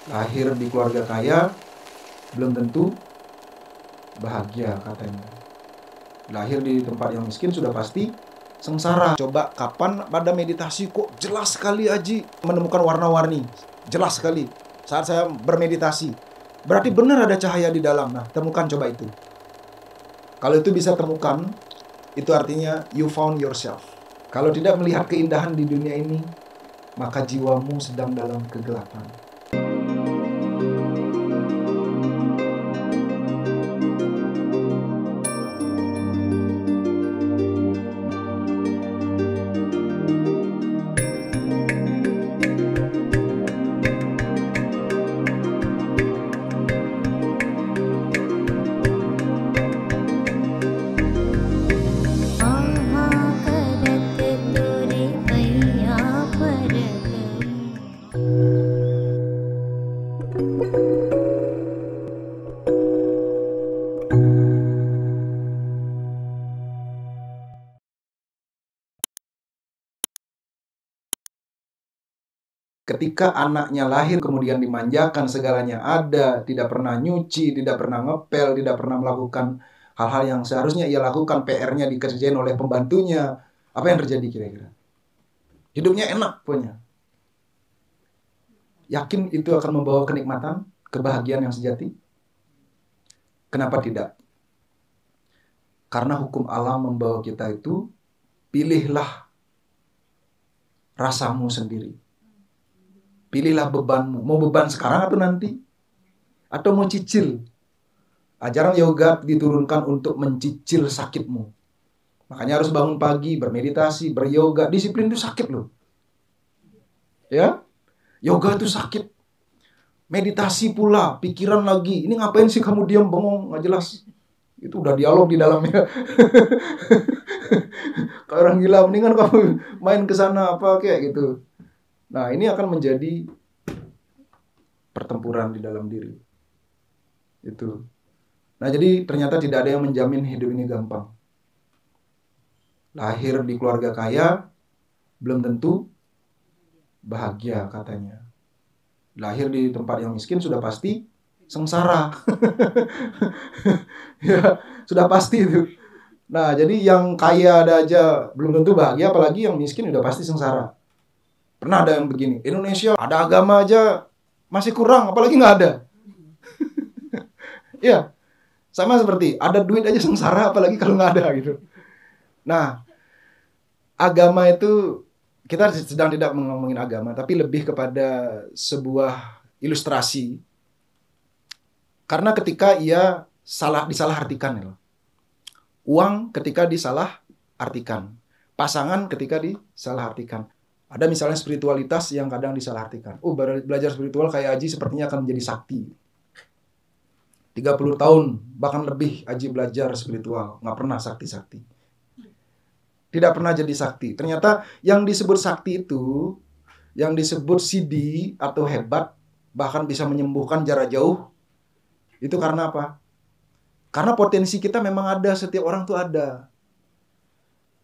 Lahir di keluarga kaya belum tentu bahagia katanya. Lahir di tempat yang miskin sudah pasti sengsara. Coba kapan pada meditasi kok jelas sekali Aji menemukan warna-warni. Jelas sekali saat saya bermeditasi. Berarti benar ada cahaya di dalam. Nah, temukan coba itu. Kalau itu bisa temukan, itu artinya you found yourself. Kalau tidak melihat keindahan di dunia ini, maka jiwamu sedang dalam kegelapan. Ketika anaknya lahir kemudian dimanjakan, segalanya ada, tidak pernah nyuci, tidak pernah ngepel, tidak pernah melakukan hal-hal yang seharusnya ia lakukan, PR-nya dikerjain oleh pembantunya. Apa yang terjadi kira-kira? Hidupnya enak punya. Yakin itu akan membawa kenikmatan, kebahagiaan yang sejati? Kenapa tidak? Karena hukum alam membawa kita itu, pilihlah rasamu sendiri. Pilihlah bebanmu. Mau beban sekarang atau nanti? Atau mau cicil? Ajaran yoga diturunkan untuk mencicil sakitmu. Makanya harus bangun pagi, bermeditasi, beryoga. Disiplin itu sakit loh. Ya? Yoga itu sakit. Meditasi pula, pikiran lagi. Ini ngapain sih kamu diam bengong, nggak jelas. Itu udah dialog di dalamnya. Kayak orang gila, mendingan kamu main ke sana apa kayak gitu. Nah, ini akan menjadi pertempuran di dalam diri. Itu. Nah, jadi ternyata tidak ada yang menjamin hidup ini gampang. Lahir di keluarga kaya belum tentu bahagia katanya. Lahir di tempat yang miskin sudah pasti sengsara. Ya, sudah pasti itu. Nah, jadi yang kaya ada aja belum tentu bahagia, apalagi yang miskin udah pasti sengsara. Pernah ada yang begini, Indonesia ada agama aja masih kurang, apalagi nggak ada. Ya, sama seperti ada duit aja sengsara, apalagi kalau nggak ada gitu. Nah, agama itu, kita sedang tidak ngomongin agama, tapi lebih kepada sebuah ilustrasi. Karena ketika ia disalahartikan, ya. Uang ketika disalahartikan, pasangan ketika disalahartikan. Ada misalnya spiritualitas yang kadang disalahartikan. Belajar spiritual kayak Aji sepertinya akan menjadi sakti. 30 tahun, bahkan lebih Aji belajar spiritual. Nggak pernah sakti-sakti. Tidak pernah jadi sakti. Ternyata yang disebut sakti itu, yang disebut sidi atau hebat, bahkan bisa menyembuhkan jarak jauh, itu karena apa? Karena potensi kita memang ada, setiap orang tuh ada.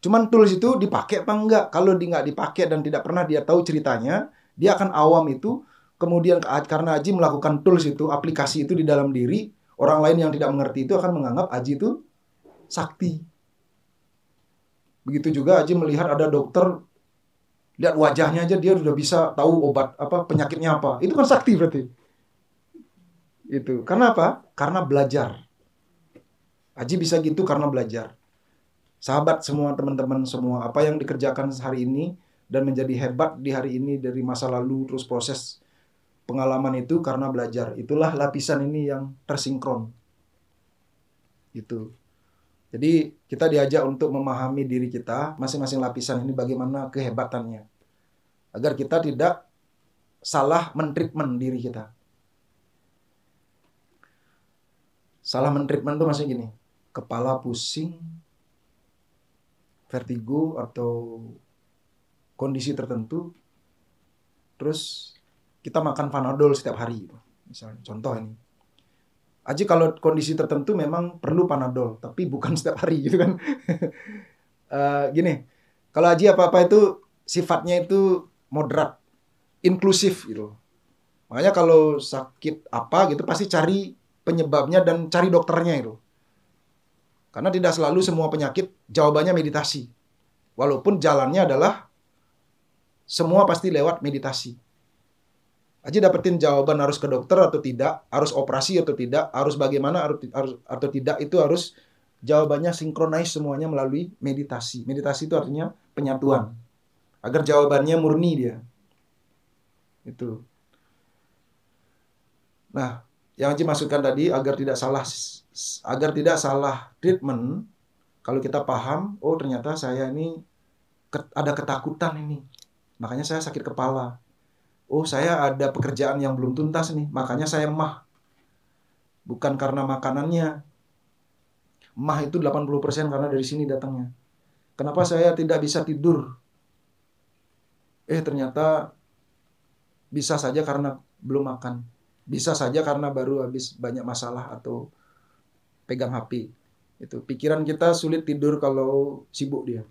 Cuman tools itu dipakai apa enggak? Kalau nggak dipakai dan tidak pernah dia tahu ceritanya, dia akan awam itu. Kemudian karena Aji melakukan tools itu, aplikasi itu di dalam diri, orang lain yang tidak mengerti itu akan menganggap Aji itu sakti. Begitu juga Aji melihat ada dokter, lihat wajahnya aja dia sudah bisa tahu obat apa, penyakitnya apa. Itu kan sakti berarti. Itu. Karena apa? Karena belajar. Aji bisa gitu karena belajar. Sahabat semua, teman-teman semua, apa yang dikerjakan hari ini dan menjadi hebat di hari ini dari masa lalu, terus proses pengalaman itu karena belajar. Itulah lapisan ini yang tersinkron. Gitu. Jadi kita diajak untuk memahami diri kita, masing-masing lapisan ini bagaimana kehebatannya. Agar kita tidak salah mentreatment diri kita. Salah mentreatment itu maksudnya gini, kepala pusing, vertigo atau kondisi tertentu, terus kita makan Panadol setiap hari, misalnya contoh ini. Aji kalau kondisi tertentu memang perlu Panadol, tapi bukan setiap hari gitu kan. Gini, kalau Aji apa-apa itu sifatnya itu moderat, inklusif gitu. Makanya kalau sakit apa gitu pasti cari penyebabnya dan cari dokternya itu. Karena tidak selalu semua penyakit jawabannya meditasi. Walaupun jalannya adalah semua pasti lewat meditasi. Aja dapetin jawaban harus ke dokter atau tidak, harus operasi atau tidak, harus bagaimana harus atau tidak, itu harus jawabannya sinkronis semuanya melalui meditasi. Meditasi itu artinya penyatuan. Agar jawabannya murni dia. Itu. Nah, yang Haji masukkan tadi agar tidak salah treatment, kalau kita paham, oh ternyata saya ini ada ketakutan ini. Makanya saya sakit kepala. Oh, saya ada pekerjaan yang belum tuntas nih, makanya saya mah. Bukan karena makanannya. Mah itu 80% karena dari sini datangnya. Kenapa saya tidak bisa tidur? Ternyata bisa saja karena belum makan. Bisa saja karena baru habis banyak masalah atau pegang HP. Itu pikiran kita sulit tidur kalau sibuk dia.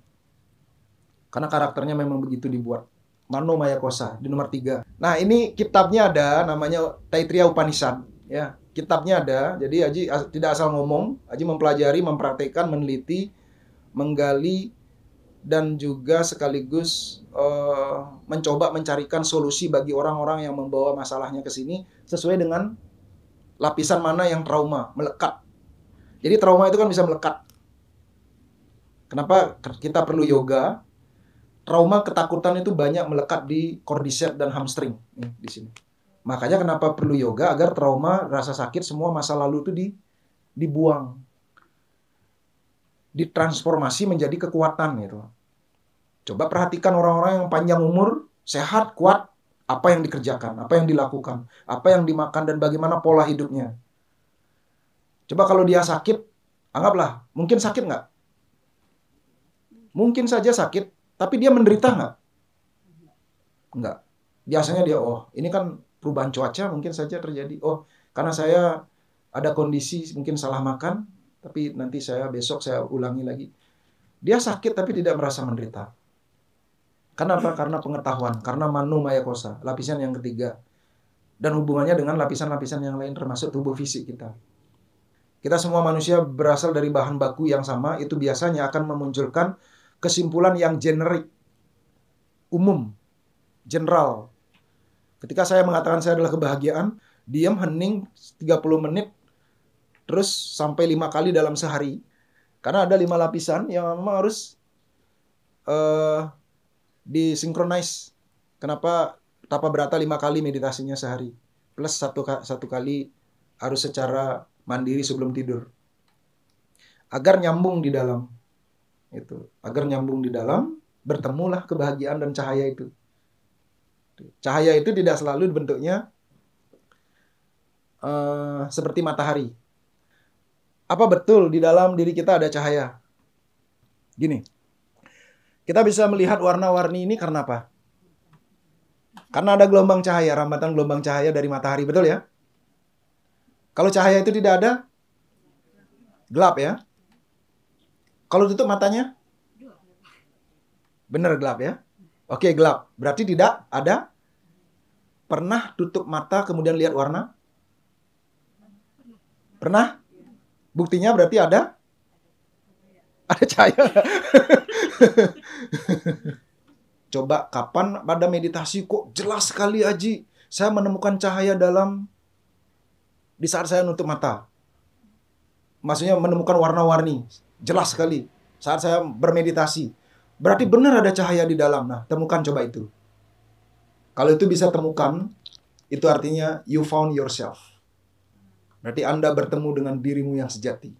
Karena karakternya memang begitu dibuat. Mano Maya Kosa di nomor 3. Nah, ini kitabnya ada, namanya Taittiriya Upanishad. Ya, kitabnya ada. Jadi Haji tidak asal ngomong. Haji mempelajari, mempraktekkan, meneliti, menggali, dan juga sekaligus mencoba mencarikan solusi bagi orang-orang yang membawa masalahnya ke sini sesuai dengan lapisan mana yang trauma, melekat. Jadi trauma itu kan bisa melekat. Kenapa kita perlu yoga? Trauma ketakutan itu banyak melekat di cordyceps dan hamstring di sini. Makanya kenapa perlu yoga agar trauma, rasa sakit, semua masa lalu itu dibuang. Ditransformasi menjadi kekuatan gitu. Coba perhatikan orang-orang yang panjang umur, sehat, kuat, apa yang dikerjakan, apa yang dilakukan, apa yang dimakan dan bagaimana pola hidupnya. Coba kalau dia sakit, anggaplah, mungkin sakit nggak? Mungkin saja sakit, tapi dia menderita nggak? Nggak. Biasanya dia, ini kan perubahan cuaca mungkin saja terjadi. Karena saya ada kondisi mungkin salah makan, tapi nanti besok saya ulangi lagi. Dia sakit tapi tidak merasa menderita. Kenapa? Karena pengetahuan, karena Mano Maya Kosa, lapisan yang ketiga. Dan hubungannya dengan lapisan-lapisan yang lain termasuk tubuh fisik kita. Kita semua manusia berasal dari bahan baku yang sama, itu biasanya akan memunculkan kesimpulan yang generik, umum, general. Ketika saya mengatakan saya adalah kebahagiaan, diam, hening 30 menit, terus sampai 5 kali dalam sehari. Karena ada 5 lapisan yang memang harus disinkronize. Kenapa Tapa Brata 5 kali meditasinya sehari? Plus satu kali harus secara mandiri sebelum tidur. Agar nyambung di dalam. Agar nyambung di dalam, bertemulah kebahagiaan dan cahaya itu. Cahaya itu tidak selalu bentuknya seperti matahari. Apa betul di dalam diri kita ada cahaya? Gini, kita bisa melihat warna-warni ini karena apa? Karena ada gelombang cahaya, rambatan gelombang cahaya dari matahari, betul ya? Kalau cahaya itu tidak ada, gelap ya? Kalau tutup matanya? Benar gelap ya? Oke, gelap. Berarti tidak ada. Pernah tutup mata kemudian lihat warna? Pernah? Buktinya berarti ada? Ada cahaya. Coba kapan pada meditasi kok jelas sekali Aji. Saya menemukan cahaya di saat saya nutup mata. Maksudnya menemukan warna-warni. Jelas sekali saat saya bermeditasi. Berarti benar ada cahaya di dalam. Nah, temukan coba itu. Kalau itu bisa temukan, itu artinya you found yourself. Berarti Anda bertemu dengan dirimu yang sejati.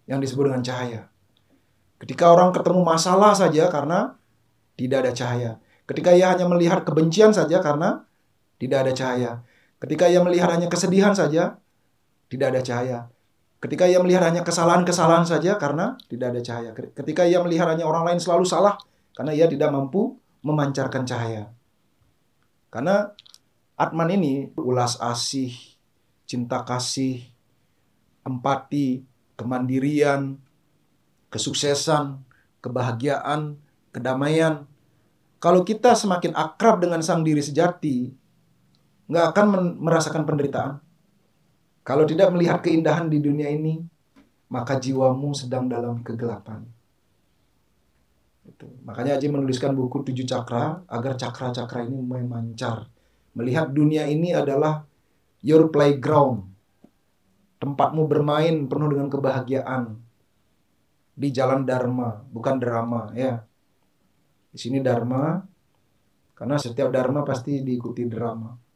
Yang disebut dengan cahaya. Ketika orang ketemu masalah saja karena tidak ada cahaya. Ketika ia hanya melihat kebencian saja karena tidak ada cahaya. Ketika ia melihat hanya kesedihan saja, tidak ada cahaya. Ketika ia melihat hanya kesalahan-kesalahan saja karena tidak ada cahaya. Ketika ia melihat hanya orang lain selalu salah karena ia tidak mampu memancarkan cahaya. Karena Atman ini ulas asih, cinta kasih, empati, kemandirian, kesuksesan, kebahagiaan, kedamaian. Kalau kita semakin akrab dengan sang diri sejati, nggak akan merasakan penderitaan. Kalau tidak melihat keindahan di dunia ini, maka jiwamu sedang dalam kegelapan. Makanya Aji menuliskan buku 7 Cakra, agar cakra-cakra ini memancar. Melihat dunia ini adalah your playground. Tempatmu bermain penuh dengan kebahagiaan. Di jalan Dharma, bukan drama, ya. Di sini Dharma, karena setiap Dharma pasti diikuti drama.